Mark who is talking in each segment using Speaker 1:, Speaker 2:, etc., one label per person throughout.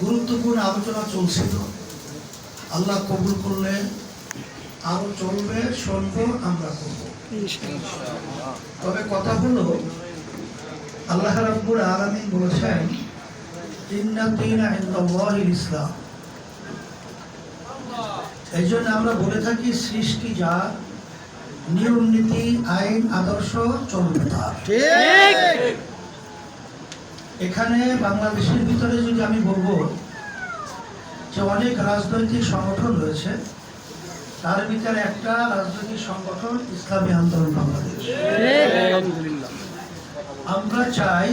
Speaker 1: গুরুত্বপূর্ণ আলোচনা চলছিল। আল্লাহ কবুল করলে আরো চলবে, শুনবো, আমরা করবো। তবে কথা হলো, আল্লাহ রাব্বুল আলামিন বলেছেন ইন্না দীনা ইনদাল্লাহিল ইসলাম। এই জন্য আমরা বলে থাকি সৃষ্টি যা, নিয়ম নীতি আইন আদর্শ চলবে তার। এখানে বাংলাদেশের ভিতরে যদি আমি বলবো যে অনেক রাজনৈতিক সংগঠন রয়েছে, তার ভিতরে একটা রাজনৈতিক সংগঠন ইসলামী আন্দোলন বাংলাদেশ। আমরা চাই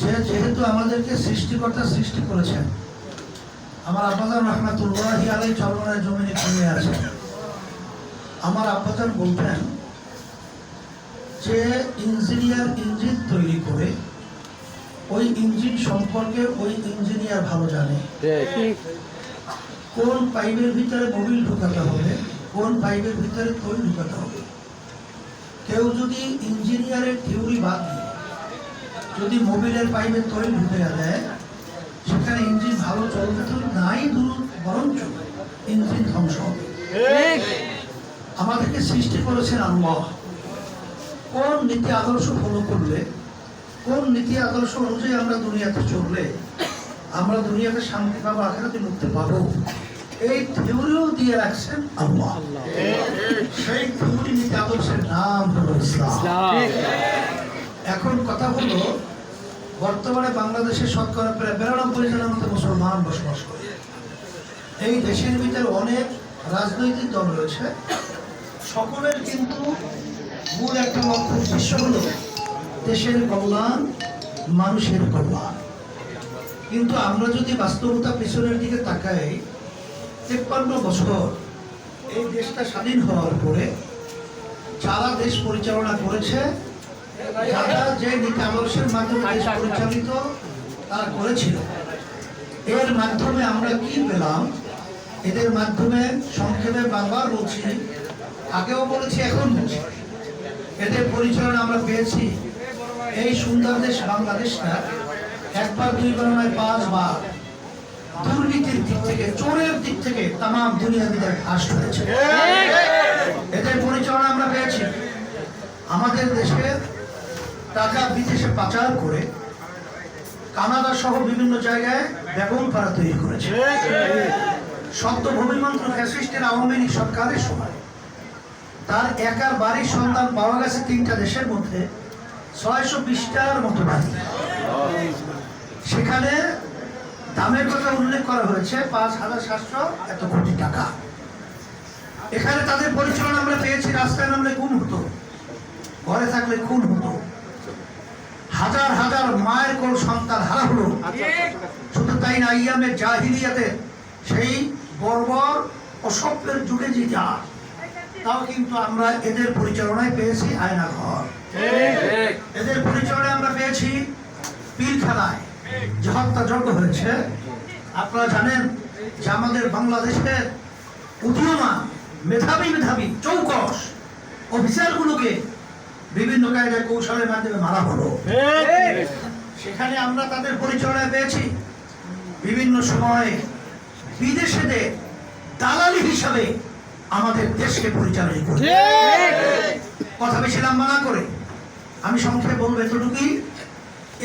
Speaker 1: যে যেহেতু আমাদেরকে সৃষ্টিকর্তা সৃষ্টি করেছেন, আমার আব্বাজান রহমাতুল্লাহি আলাইহি চরমনের জমিনে ঘুমিয়ে আছেন। আমার আব্বাজান বলতেন যে ইঞ্জিনিয়ার ইঞ্জিন তৈরি করে ওই ইঞ্জিন সম্পর্কে ওই ইঞ্জিনিয়ার ভালো জানে কোন পাইপের ভিতরে মোবিল ঢুকাতে হবে, কোন পাইপের ভিতরে তৈরি ঢুকাতে হবে। কেউ যদি ইঞ্জিনিয়ারের থিওরি বাদ দিয়ে যদি মোবিলের পাইপে তৈরি ঢুকে দেয়, সেখানে ইঞ্জিন ভালো চলবে তো নাই, বরঞ্চ ইঞ্জিন ধ্বংস হবে। আমাদেরকে সৃষ্টি করেছেন আল্লাহ। কোন নীতি আদর্শ ফলো করলে, কোন নীতি আদর্শ অনুযায়ী আমরা দুনিয়াতে চললে আমরা দুনিয়াতে শান্তি পাবো, আখিরাতে মুক্তি পাবো, এই থিওরিও দিয়ে রাখছেন আল্লাহ। সেই থিওরি নীতি আদর্শের নাম হলো ইসলাম। এখন কথা হলো, বর্তমানে বাংলাদেশের শতকরা প্রায় 92% মতো মুসলমান বসবাস করে। এই দেশের ভিতরে অনেক রাজনৈতিক দল রয়েছে, সকলের কিন্তু মূল একটা লক্ষ্য উদ্দেশ্য হলো দেশের কল্যাণ, মানুষের কল্যাণ। কিন্তু আমরা যদি বাস্তবতা পিছনের দিকে তাকাই, 53 বছর এই দেশটা স্বাধীন হওয়ার পরে যারা দেশ পরিচালনা করেছে, যারা যে নীতি আদর্শের মাধ্যমে দেশ পরিচালিত তারা করেছিল, এর মাধ্যমে আমরা কি পেলাম? এদের মাধ্যমে সংক্ষেপে বারবার বলছি, আগেও বলেছি, এখন বলছি, এদের পরিচালনা আমরা পেয়েছি এই সুন্দর দেশ বাংলাদেশটা একবার দুইবার নয় 5 বার দুর্নীতির দিক থেকে, চোরের দিক থেকে তাম দুনিয়া বিদায় ঘাস হয়েছে। এদের পরিচালনা আমরা পেয়েছি। আমাদের দেশে টাকা বিদেশে পাচার করে কানাডা সহ বিভিন্ন জায়গায় বেগম পাড়া তৈরি করেছে। শব্দ ভূমিমন্ত্র ফ্যাসিস্টের আওয়ামী লীগ সরকারের সময় তার একার বাড়ির সন্ধান পাওয়া গেছে 3টা দেশের মধ্যে 620টার মতো বাড়ি। সেখানে দামের কথা উল্লেখ করা হয়েছে 5,700 এত কোটি টাকা। এখানে তাদের পরিচালনা আমরা পেয়েছি। রাস্তায় নামলে গুম হতো, ঘরে থাকলে খুন হতো, হাজার হাজার মায়ের কোল সন্তান হারা হলো। শুধু তাই না, আইয়ামে জাহিলিয়াতে সেই বর্বর অসভ্যের যুগে যে যা, তাও কিন্তু আমরা এদের পরিচালনায় পেয়েছি আয়না ঘর। এদের পরিচালনায় আমরা পেয়েছি পিলখানায় যে হত্যাযজ্ঞ হয়েছে। আপনারা জানেন যে আমাদের বাংলাদেশের উদীয়মান মেধাবী মেধাবী চৌকস অফিসারগুলোকে বিভিন্ন কায়দায় কৌশলের মাধ্যমে মারা হলো। সেখানে আমরা তাদের পরিচালনায় পেয়েছি বিভিন্ন সময় বিদেশেদের দালালি হিসাবে আমাদের দেশকে পরিচালনা করে। কথা বেশি লম্বা না করে আমি সংক্ষেপে বলবো এতটুকুই,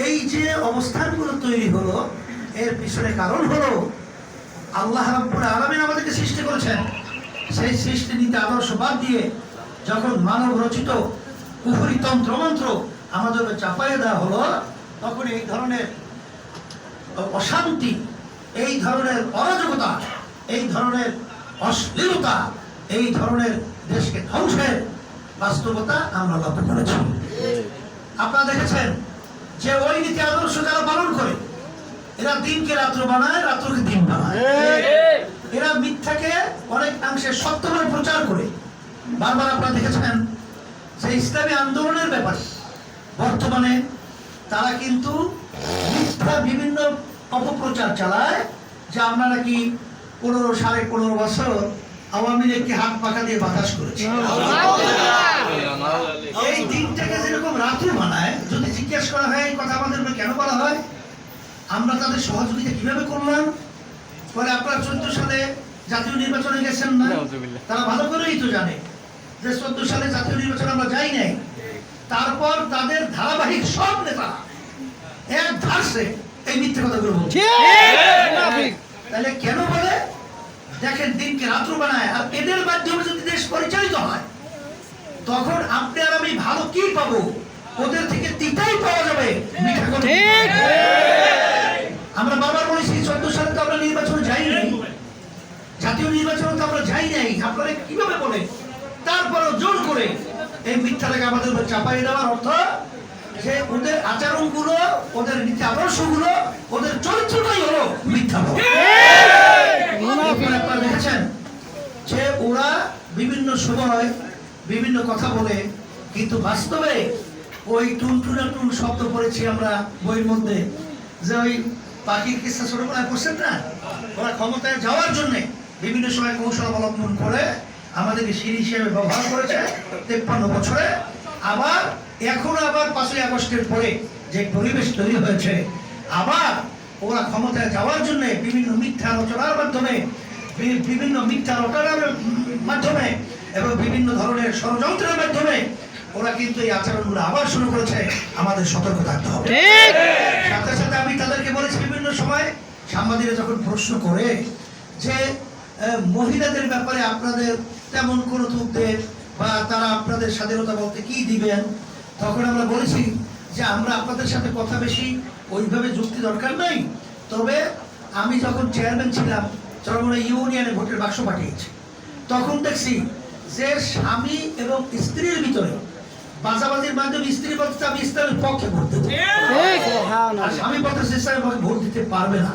Speaker 1: এই যে অবস্থানগুলো তৈরি হলো এর পিছনে কারণ হলো আল্লাহ রাব্বুল আলামিন আমাদেরকে সৃষ্টি করেছেন। সেই সৃষ্টি নীতি আদর্শ বাদ দিয়ে যখন মানব রচিত কুফরি তন্ত্রমন্ত্র আমাদেরকে চাপাইয়ে দেওয়া হলো, তখন এই ধরনের অশান্তি, এই ধরনের অরাজকতা, এই ধরনের অশ্লীলতা, এই ধরনের দেশকে ধ্বংসের বাস্তবতা আমরা লক্ষ্য করেছি। আপনারা দেখেছেন যে ওই নীতি আদর্শ যারা পালন করে, এরা দিনকে রাত্র বানায়, রাত্রকে দিন বানায়। এরা মিথ্যাকে অনেকাংশে সত্য বলে প্রচার করে। বারবার আপনারা দেখেছেন যে ইসলামী আন্দোলনের ব্যাপারে বর্তমানে তারা কিন্তু মিথ্যা বিভিন্ন অপপ্রচার চালায় যে আমরা নাকি 15 বছর আওয়ামী লীগকে হাত পাখা দিয়ে বাতাস করেছি। এই দিনটাকে যেরকম রাত্রি বানায়, যদি জিজ্ঞেস করা হয় এই কথা আমাদের কেন বলা হয়, আমরা তাদের সহযোগিতা কিভাবে করলাম? পরে আপনারা 14 সালে জাতীয় নির্বাচনে গেছেন না, তারা ভালো করেই তো জানে যে 14 সালে জাতীয় নির্বাচনে আমরা যাই নাই। তারপর তাদের ধারাবাহিক সব নেতা এক ধারসে এই মিথ্যে কথাগুলো বলছে। তাহলে কেন বলে? দেখেন দিনকে রাত্র বানায়, আর এদের মাধ্যমে যদি দেশ পরিচালিত হয় তখন আপনি আর আমি ভালো কি পাবো? ওদের থেকে তিতাই পাওয়া যাবে, মিঠা কোনো। আমরা বারবার বলেছি 14 সালে তো আমরা নির্বাচনে যাই নাই, জাতীয় নির্বাচনে তো আমরা যাই নাই। আপনারা কিভাবে বলে? তারপরও জোর করে এই মিথ্যাটাকে আমাদের উপর চাপাই দেওয়ার অর্থ যে ওদের আচরণগুলো, ওদের নীতি আদর্শগুলো, ওদের চরিত্রটাই হলো মিথ্যা। আপনারা দেখেছেন যে ওরা বিভিন্ন সময় বিভিন্ন কথা বলে, কিন্তু বাস্তবে ওই টুনটুনা টুন শব্দ পড়েছি আমরা বইয়ের মধ্যে, যে ওই পাখির কিস্সা ছোটবেলায় পড়ছেন না? ওরা ক্ষমতায় যাওয়ার জন্য বিভিন্ন সময় কৌশল অবলম্বন করে আমাদেরকে সিঁড়ি হিসেবে ব্যবহার করেছে 53 বছরে। আবার এখনো আবার 5ই আগস্টের পরে যে পরিবেশ তৈরি হয়েছে, আবার ওরা ক্ষমতায় যাওয়ার জন্য বিভিন্ন মিথ্যা রচনার মাধ্যমে, বিভিন্ন মিথ্যা রচনার মাধ্যমে এবং বিভিন্ন ধরনের ষড়যন্ত্রের মাধ্যমে ওরা কিন্তু এই আচরণগুলো আবার শুরু করেছে। আমাদের সতর্ক থাকতে হবে। সাথে সাথে আমি তাদেরকে বলেছি বিভিন্ন সময় সাংবাদিকরা যখন প্রশ্ন করে যে মহিলাদের ব্যাপারে আপনাদের তেমন কোনো উদ্বেগ বা তারা আপনাদের স্বাধীনতা বলতে কি দিবেন, তখন আমরা বলেছি যে আমরা আপনাদের সাথে কথা বেশি ওইভাবে যুক্তি দরকার নাই। তবে আমি যখন চেয়ারম্যান ছিলাম চরমোনা ইউনিয়নে ভোটের বাক্স পাঠিয়েছি, তখন দেখছি যে স্বামী এবং স্ত্রীর ভিতরে বাজাবাজির মাধ্যমে স্ত্রী বলতে আমি ইসলামের পক্ষে ভোট দেব, আর স্বামী বলতে ইসলামের পক্ষে ভোট দিতে পারবে না।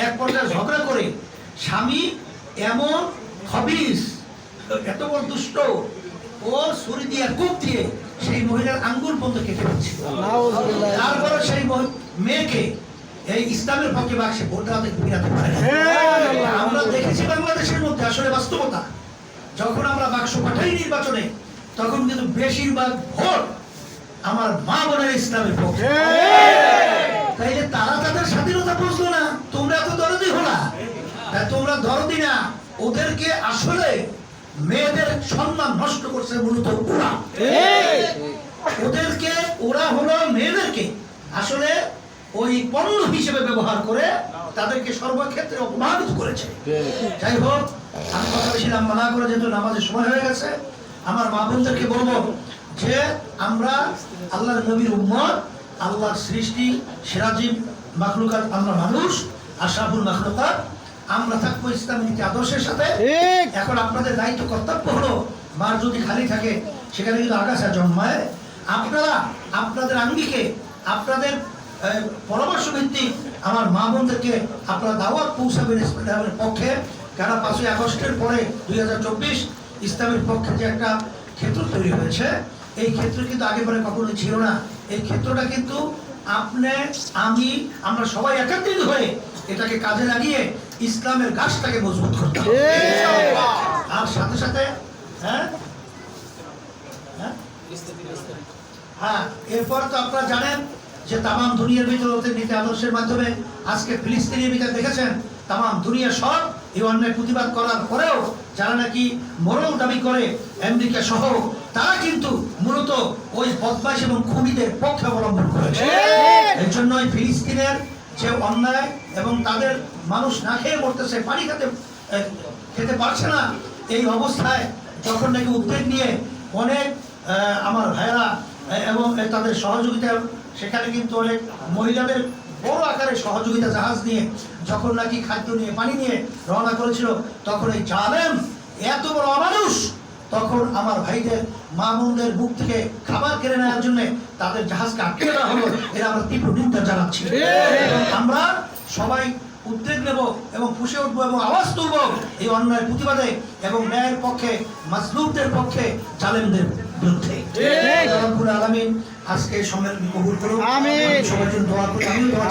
Speaker 1: এক পর্যায়ে ঝগড়া করে স্বামী এমন খবিস, এত বড় দুষ্ট, ও ছুরি দিয়ে কূপ দিয়ে সেই মহিলার আঙ্গুল পর্যন্ত কেটে দিচ্ছে। তারপরে সেই মেয়েকে এই ইসলামের পক্ষে বাক্সে ভোট দেওয়া থেকে ফিরাতে পারে না। আমরা দেখেছি বাংলাদেশের মধ্যে আসলে বাস্তবতা, যখন আমরা বাক্স পাঠাই নির্বাচনে, তখন কিন্তু বেশিরভাগ ভোট আমার মা বোনের ইসলামের পক্ষে। তাইলে তারা তাদের স্বাধীনতা বুঝলো না, তোমরা তো দরদি হলা। তোমরা দরদি না, ওদেরকে আসলে মেয়েদের সম্মান নষ্ট করছে মূলত ওরা। ওদেরকে ওরা হলো মেয়েদেরকে আসলে ওই পণ্য হিসেবে ব্যবহার করে তাদেরকে সর্বক্ষেত্রে অপমানিত করেছে। যাই হোক, আমি কথা বেশি লম্বা না করে, যেহেতু নামাজের সময় হয়ে গেছে, আমার মা বোনদেরকে বলবো যে আমরা আল্লাহর নবীর উম্মত, আল্লাহর সৃষ্টি, সিরাজিম মাখলুকাত, আমরা মানুষ, আশরাফুল মাখলুকাত, আমরা থাকবো ইসলামী নীতি আদর্শের সাথে। এখন আপনাদের দায়িত্ব কর্তব্য হলো, মার যদি খালি থাকে সেখানে কিন্তু আগাছা জন্মায়। আপনারা আপনাদের আঙ্গিকে, আপনাদের পরামর্শ ভিত্তিক আমার মা বোনদেরকে আপনারা দাওয়াত পৌঁছাবেন ইসলামের পক্ষে। কেন 5ই আগস্টের পরে 2024 ইসলামের পক্ষে যে একটা ক্ষেত্র তৈরি হয়েছে, এই ক্ষেত্র কিন্তু আগে পরে কখনো ছিল না। এই ক্ষেত্রটা কিন্তু আপনি, আমি, আমরা সবাই একত্রিত হয়ে এটাকে কাজে লাগিয়ে ইসলামের গাছটাকে মজবুত করতে হবে। আর সাথে সাথে হ্যাঁ, এরপর তো আপনারা জানেন যে তামাম দুনিয়ার ভিতরে নীতি আদর্শের মাধ্যমে আজকে ফিলিস্তিনের ভিতরে দেখেছেন তামাম দুনিয়া সব এই অন্যায় প্রতিবাদ করার পরেও যারা নাকি মরণ দাবি করে আমেরিকা সহ, তারা কিন্তু মূলত ওই বদমাশ এবং খুনিদের পক্ষে অবলম্বন করেছে। এর জন্য ফিলিস্তিনের যে অন্যায় এবং তাদের মানুষ না খেয়ে মরতেছে, পানি খেতে পারছে না, এই অবস্থায় যখন নাকি উদ্বেগ নিয়ে অনেক আমার ভাইয়েরা এবং তাদের সহযোগিতা, সেখানে কিন্তু অনেক মহিলাদের বড় আকারে সহযোগিতা জাহাজ নিয়ে যখন নাকি খাদ্য নিয়ে, পানি নিয়ে রওনা করেছিল, তখন এই জালেম এত বড় অমানুষ তখন আমার ভাইদের, মা বোনদের বুক থেকে খাবার কেড়ে নেওয়ার জন্য তাদের জাহাজকে আটকে দেওয়া হলো। এরা আমরা তীব্র নিন্দা জানাচ্ছি। আমরা সবাই উদ্যোগ নেব এবং ফুঁসে উঠবো এবং আওয়াজ তুলব এই অন্যায়ের প্রতিবাদে এবং ন্যায়ের পক্ষে, মাজলুমদের পক্ষে, জালেমদের বিরুদ্ধে। রব্বুল আলামিন আজকে সম্মেলন কবুল করুন। সবার জন্য দোয়া করি। আমিও দোয়া